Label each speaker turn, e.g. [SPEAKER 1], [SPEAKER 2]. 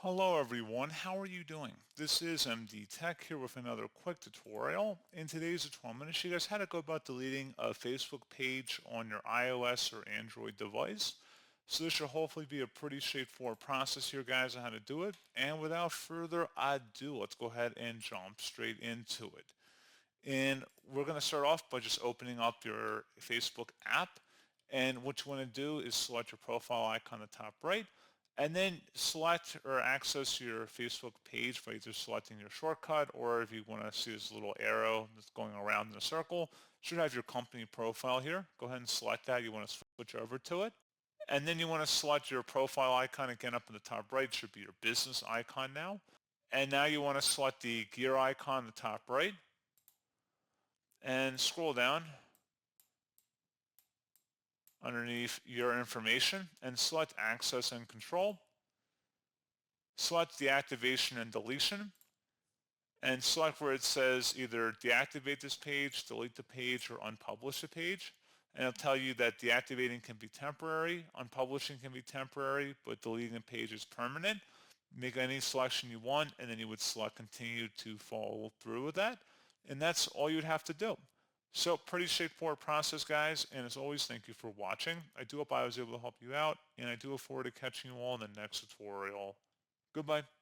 [SPEAKER 1] Hello everyone, how are you doing? This is MD Tech here with another quick tutorial. In today's tutorial, I'm going to show you guys how to go about deleting a Facebook page on your iOS or Android device. So this should hopefully be a pretty straightforward process here, guys, on how to do it. And without further ado, let's go ahead and jump straight into it. And we're going to start off by just opening up your Facebook app. And what you want to do is select your profile icon on the top right, and then select or access your Facebook page by either selecting your shortcut, or if you want to see this little arrow that's going around in a circle, should have your company profile here. Go ahead and select that. You want to switch over to it. And then you want to select your profile icon again up in the top right. It should be your business icon now. And now you want to select the gear icon in the top right and scroll down underneath your information and select access and control. Select deactivation and deletion and select where it says either deactivate this page, delete the page, or unpublish the page. And it'll tell you that deactivating can be temporary, unpublishing can be temporary, but deleting the page is permanent. Make any selection you want, and then you would select continue to follow through with that. And that's all you'd have to do. So pretty straightforward process, guys. And as always, thank you for watching. I do hope I was able to help you out, and I do look forward to catching you all in the next tutorial. Goodbye.